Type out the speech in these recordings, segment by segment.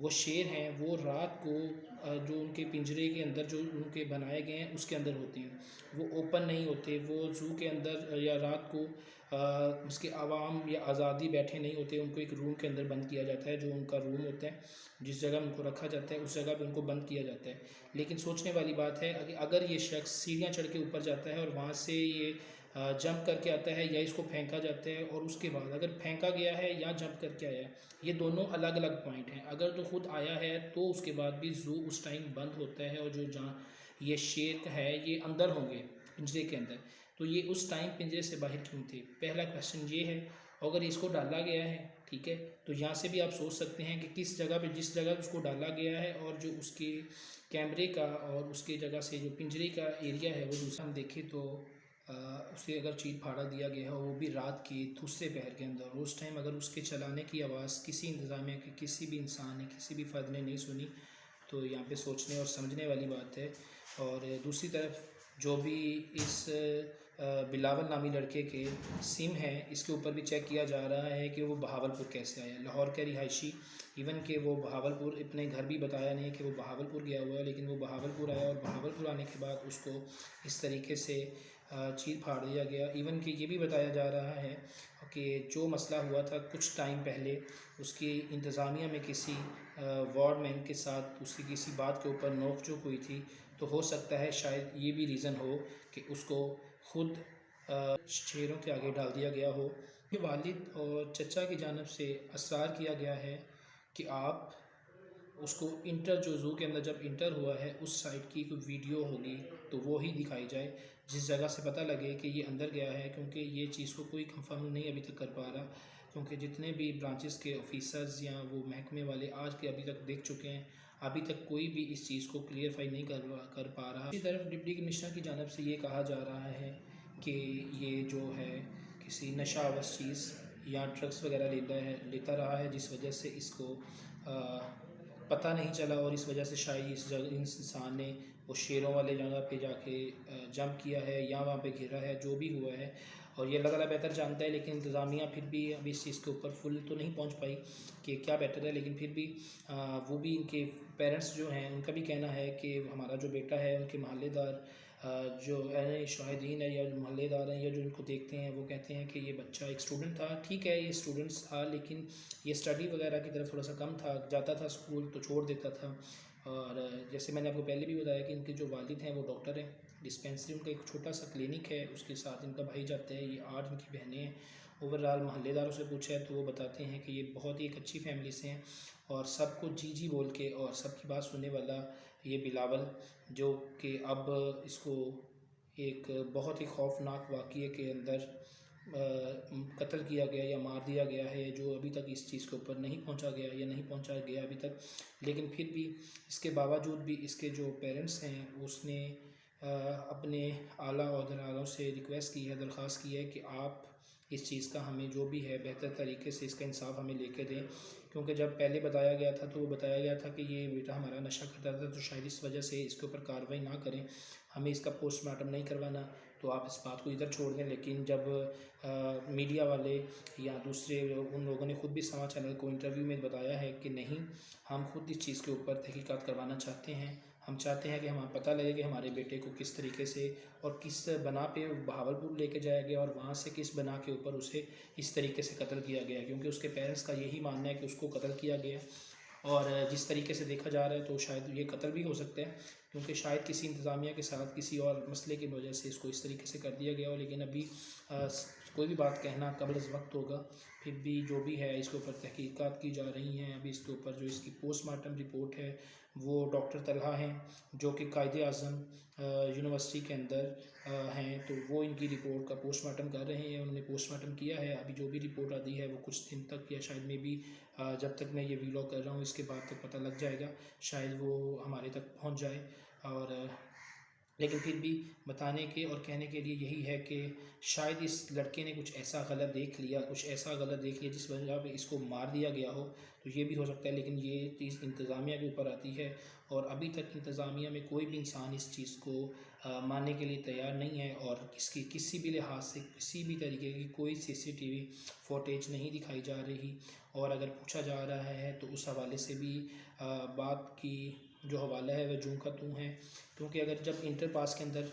وہ شیر ہیں وہ رات کو جو ان کے پنجرے کے اندر جو ان کے بنائے گئے ہیں اس کے اندر ہوتے ہیں، وہ اوپن نہیں ہوتے، وہ زو کے اندر یا رات کو اس کے عوام یا آزادی بیٹھے نہیں ہوتے، ان کو ایک روم کے اندر بند کیا جاتا ہے، جو ان کا روم ہوتا ہے جس جگہ ان کو رکھا جاتا ہے اس جگہ پہ ان کو بند کیا جاتا ہے۔ لیکن سوچنے والی بات ہے اگر یہ شخص سیڑھیاں چڑھ کے اوپر جاتا ہے اور وہاں سے یہ جمپ کر کے آتا ہے یا اس کو پھینکا جاتا ہے، اور اس کے بعد اگر پھینکا گیا ہے یا جمپ کر کے آیا ہے، یہ دونوں الگ الگ پوائنٹ ہیں۔ اگر تو خود آیا ہے تو اس کے بعد بھی زو اس ٹائم بند ہوتا ہے، اور جو جہاں یہ شیر ہے یہ اندر ہوں گے پنجرے کے اندر، تو یہ اس ٹائم پنجرے سے باہر کیوں تھے؟ پہلا کویشچن یہ ہے۔ اگر اس کو ڈالا گیا ہے، ٹھیک ہے، تو یہاں سے بھی آپ سوچ سکتے ہیں کہ کس جگہ پہ، جس جگہ اس کو ڈالا گیا ہے اور جو اس کے کیمرے کا اور اس کی جگہ سے جو پنجرے کا ایریا ہے وہ دوسرا ہم دیکھیں تو اسے اگر چیر پھاڑا دیا گیا ہے وہ بھی رات کے دوسرے پہر کے اندر، اس ٹائم اگر اس کے چلانے کی آواز کسی انتظامیہ کے کسی بھی انسان نے کسی بھی فرد نے نہیں سنی، تو یہاں پہ سوچنے اور سمجھنے والی بات ہے۔ اور دوسری طرف جو بھی اس بلاول نامی لڑکے کے سم ہے، اس کے اوپر بھی چیک کیا جا رہا ہے کہ وہ بہاولپور کیسے آیا، لاہور کا رہائشی، ایون کہ وہ بہاولپور اپنے گھر بھی بتایا نہیں کہ وہ بہاولپور گیا ہوا ہے، لیکن وہ بہاولپور آیا اور بہاولپور آنے کے بعد اس کو اس طریقے سے چیر پھاڑ دیا گیا۔ ایون کہ یہ بھی بتایا جا رہا ہے کہ جو مسئلہ ہوا تھا کچھ ٹائم پہلے اس کی انتظامیہ میں کسی وارڈ مین کے ساتھ اس کی کسی بات کے اوپر نوک جھوک ہوئی تھی، تو ہو سکتا ہے شاید یہ بھی ریزن ہو کہ اس کو خود شیروں کے آگے ڈال دیا گیا ہو۔ یہ والد اور چچا کی جانب سے اصرار کیا گیا ہے کہ آپ اس کو انٹر جو زو کے اندر جب انٹر ہوا ہے اس سائٹ کی کوئی ویڈیو ہوگی تو وہ ہی دکھائی جائے جس جگہ سے پتہ لگے کہ یہ اندر گیا ہے، کیونکہ یہ چیز کو کوئی کنفرم نہیں ابھی تک کر پا رہا، کیونکہ جتنے بھی برانچز کے آفیسرز یا وہ محکمے والے آج کے ابھی تک دیکھ چکے ہیں، ابھی تک کوئی بھی اس چیز کو کلیئرفائی نہیں کر پا رہا۔ اسی طرف ڈپٹی کمشنر کی جانب سے یہ کہا جا رہا ہے کہ یہ جو ہے کسی نشہ آور چیز یا ڈرگس وغیرہ لیتا رہا ہے، جس وجہ سے اس کو پتہ نہیں چلا، اور اس وجہ سے شاید اس انسان نے وہ شیروں والے جگہ پہ جا کے جمپ کیا ہے یا وہاں پہ گرا ہے، جو بھی ہوا ہے، اور یہ اللہ تعالیٰ بہتر جانتا ہے۔ لیکن انتظامیہ پھر بھی ابھی اس چیز کے اوپر فل تو نہیں پہنچ پائی کہ کیا بیٹر ہے، لیکن پھر بھی وہ بھی ان کے پیرنٹس جو ہیں ان کا بھی کہنا ہے کہ ہمارا جو بیٹا ہے، ان کے محلے دار جو شاہدین ہیں یا محلے دار ہیں یا جو ان کو دیکھتے ہیں وہ کہتے ہیں کہ یہ بچہ ایک اسٹوڈنٹ تھا، ٹھیک ہے یہ اسٹوڈنٹس تھا لیکن یہ اسٹڈی وغیرہ کی طرف تھوڑا سا کم تھا، جاتا تھا اسکول تو چھوڑ دیتا تھا۔ اور جیسے میں نے آپ کو پہلے بھی بتایا کہ ان کے جو والد ہیں وہ ڈاکٹر ہیں، ڈسپینسری ان کا ایک چھوٹا سا کلینک ہے، اس کے ساتھ ان کا بھائی جاتا ہے، یہ 8 ان کی بہنیں ہیں۔ اوورآل محلے داروں سے پوچھا ہے تو وہ بتاتے ہیں کہ یہ بہت ہی ایک اچھی فیملی سے ہیں، اور سب کو جی جی بول کے اور سب کی بات سننے والا یہ بلاول، جو کہ اب اس کو ایک بہت ہی خوفناک واقعے کے اندر قتل کیا گیا یا مار دیا گیا ہے، جو ابھی تک اس چیز کے اوپر نہیں پہنچا گیا یا نہیں پہنچا گیا ابھی تک۔ لیکن پھر بھی اس کے باوجود بھی اس کے جو پیرنٹس ہیں اس نے اپنے اعلیٰ عہدیداروں سے ریکویسٹ کی ہے، درخواست کی ہے کہ آپ اس چیز کا ہمیں جو بھی ہے بہتر طریقے سے اس کا انصاف ہمیں لے کے دیں، کیونکہ جب پہلے بتایا گیا تھا تو وہ بتایا گیا تھا کہ یہ بیٹا ہمارا نشہ کرتا تھا، تو شاید اس وجہ سے اس کے اوپر کارروائی نہ کریں، ہمیں اس کا پوسٹ مارٹم نہیں کروانا، تو آپ اس بات کو ادھر چھوڑ دیں۔ لیکن جب میڈیا والے یا دوسرے ان لوگوں نے خود بھی سما چینل کو انٹرویو میں بتایا ہے کہ نہیں، ہم خود اس چیز کے اوپر تحقیقات کروانا چاہتے ہیں، ہم چاہتے ہیں کہ ہمیں پتہ لگے کہ ہمارے بیٹے کو کس طریقے سے اور کس بنا پہ بہاولپور لے کے جایا گیا اور وہاں سے کس بنا کے اوپر اسے اس طریقے سے قتل کیا گیا، کیونکہ اس کے پیرنٹس کا یہی ماننا ہے کہ اس کو قتل کیا گیا، اور جس طریقے سے دیکھا جا رہا ہے تو شاید یہ قتل بھی ہو سکتا ہے، کیونکہ شاید کسی انتظامیہ کے ساتھ کسی اور مسئلے کی وجہ سے اس کو اس طریقے سے کر دیا گیا ہو، لیکن ابھی کوئی بھی بات کہنا قبل از وقت ہوگا۔ پھر بھی جو بھی ہے اس کے اوپر تحقیقات کی جا رہی ہیں، ابھی اس کے اوپر جو اس کی پوسٹ مارٹم رپورٹ ہے وہ ڈاکٹر طلحہ ہیں جو کہ قائد اعظم یونیورسٹی کے اندر ہیں، تو وہ ان کی رپورٹ کا پوسٹ مارٹم کر رہے ہیں، انہوں نے پوسٹ مارٹم کیا ہے، ابھی جو بھی رپورٹ آتی ہے وہ کچھ دن تک یا شاید میں بھی جب تک میں یہ ویلاگ کر رہا ہوں اس کے بعد تک پتہ لگ جائے گا، شاید وہ ہمارے تک پہنچ جائے۔ اور لیکن پھر بھی بتانے کے اور کہنے کے لیے یہی ہے کہ شاید اس لڑکے نے کچھ ایسا غلط دیکھ لیا جس وجہ پہ اس کو مار دیا گیا ہو، تو یہ بھی ہو سکتا ہے۔ لیکن یہ چیز انتظامیہ کے اوپر آتی ہے، اور ابھی تک انتظامیہ میں کوئی بھی انسان اس چیز کو ماننے کے لیے تیار نہیں ہے، اور کسی بھی لحاظ سے کسی بھی طریقے کی کوئی CCTV فوٹیج نہیں دکھائی جا رہی، اور اگر پوچھا جا رہا ہے تو اس حوالے سے بھی بات کی جو حوالہ ہے وہ جوں کا توں ہے۔ کیونکہ اگر جب انٹر پاس کے اندر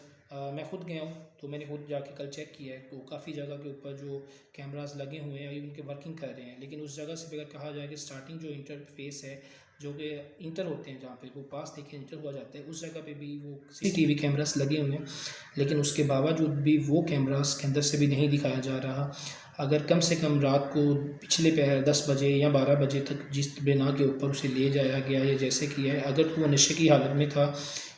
میں خود گیا ہوں تو میں نے خود جا کے کل چیک کیا ہے، تو کافی جگہ کے اوپر جو کیمراز لگے ہوئے ہیں ان کے ورکنگ کر رہے ہیں، لیکن اس جگہ سے بھی اگر کہا جائے کہ سٹارٹنگ جو انٹر فیس ہے، جو کہ انٹر ہوتے ہیں جہاں پہ وہ پاس دیکھیں انٹر ہوا جاتا ہے، اس جگہ پہ بھی وہ CCTV کیمراز لگے ہوئے ہیں، لیکن اس کے باوجود بھی وہ کیمراز کے اندر سے بھی نہیں دکھایا جا رہا۔ اگر کم سے کم رات کو پچھلے پہر 10 بجے یا 12 بجے تک جس بنا کے اوپر اسے لے جایا گیا یا جیسے کیا ہے، اگر تو وہ نشے کی حالت میں تھا،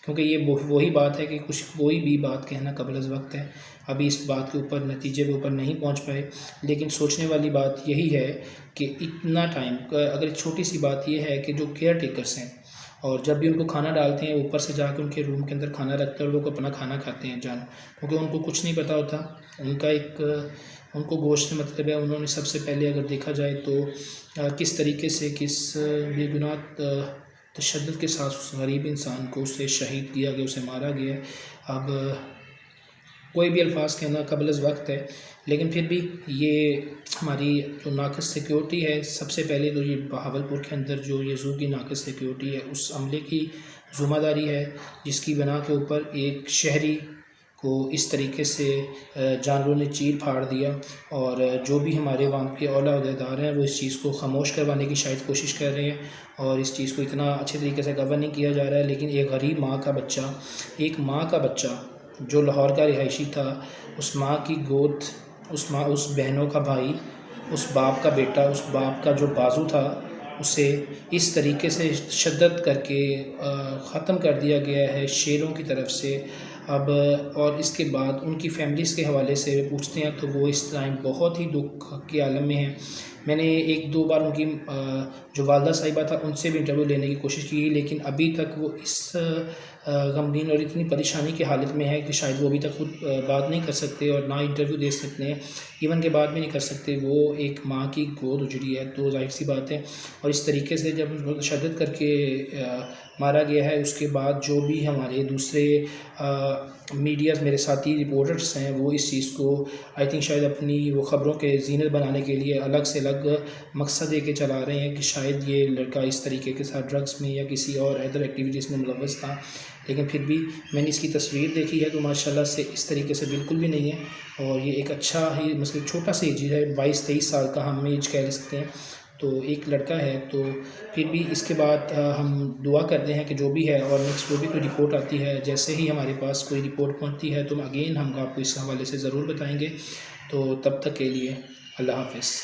کیونکہ یہ وہی بات ہے کہ کوئی بھی بات کہنا قبل از وقت ہے، ابھی اس بات کے اوپر نتیجے کے اوپر نہیں پہنچ پائے، لیکن سوچنے والی بات یہی ہے کہ اتنا ٹائم، اگر چھوٹی سی بات یہ ہے کہ جو کیئر ٹیکرز ہیں، اور جب بھی ان کو کھانا ڈالتے ہیں اوپر سے جا کے ان کے روم کے اندر کھانا رکھتے ہیں اور وہ اپنا کھانا کھاتے ہیں کیونکہ ان کو کچھ نہیں پتہ ہوتا، ان کو گوشت سے مطلب ہے۔ انہوں نے سب سے پہلے اگر دیکھا جائے تو کس طریقے سے کس بے گناہ تشدد کے ساتھ اس غریب انسان کو اسے شہید کیا گیا، اسے مارا گیا۔ اب کوئی بھی الفاظ کہنا قبل از وقت ہے، لیکن پھر بھی یہ ہماری جو ناقص سیکیورٹی ہے، سب سے پہلے تو یہ بہاولپور کے اندر جو یہ زو کی ناقص سیکیورٹی ہے، اس عملے کی ذمہ داری ہے، جس کی بنا کے اوپر ایک شہری کو اس طریقے سے جانوروں نے چیر پھاڑ دیا، اور جو بھی ہمارے وہاں کے اعلیٰ عہدیدار ہیں وہ اس چیز کو خاموش کروانے کی شاید کوشش کر رہے ہیں، اور اس چیز کو اتنا اچھے طریقے سے کور نہیں کیا جا رہا ہے۔ لیکن ایک غریب ماں کا بچہ جو لاہور کا رہائشی تھا، اس ماں کی گود، اس بہنوں کا بھائی، اس باپ کا بیٹا، اس باپ کا جو بازو تھا، اسے اس طریقے سے تشدد کر کے ختم کر دیا گیا ہے شیروں کی طرف سے۔ اب اور اس کے بعد ان کی فیملیز کے حوالے سے پوچھتے ہیں تو وہ اس ٹائم بہت ہی دکھ کے عالم میں ہیں۔ میں نے 1-2 بار ان کی جو والدہ صاحبہ تھا ان سے بھی انٹرویو لینے کی کوشش کی، لیکن ابھی تک وہ اس غمگین اور اتنی پریشانی کی حالت میں ہے کہ شاید وہ ابھی تک خود بات نہیں کر سکتے اور نہ انٹرویو دے سکتے ہیں، ایون کہ بات بھی نہیں کر سکتے۔ وہ ایک ماں کی گود اجڑی ہے، تو ظاہر سی بات ہے، اور اس طریقے سے جب تشدد کر کے مارا گیا ہے، اس کے بعد جو بھی ہمارے دوسرے میڈیاز میرے ساتھی رپورٹرز ہیں، وہ اس چیز کو آئی تھنک شاید اپنی وہ خبروں کے زینت بنانے کے لیے الگ سے الگ مقصد دے کے چلا رہے ہیں کہ شاید یہ لڑکا اس طریقے کے ساتھ ڈرگس میں یا کسی اور ادر ایکٹیویٹیز میں ملوث تھا، لیکن پھر بھی میں نے اس کی تصویر دیکھی ہے تو ماشاءاللہ سے اس طریقے سے بالکل بھی نہیں ہے، اور یہ ایک اچھا ہی مثلا چھوٹا سا ایج ہے، 22-23 سال کا ہم ایج کہہ سکتے ہیں، تو ایک لڑکا ہے۔ تو پھر بھی اس کے بعد ہم دعا کرتے ہیں کہ جو بھی ہے، اور نیکسٹ جو بھی کوئی رپورٹ آتی ہے، جیسے ہی ہمارے پاس کوئی رپورٹ پہنچتی ہے تو اگین ہم آپ کو اس حوالے سے ضرور بتائیں گے۔ تو تب تک کے لیے اللہ حافظ۔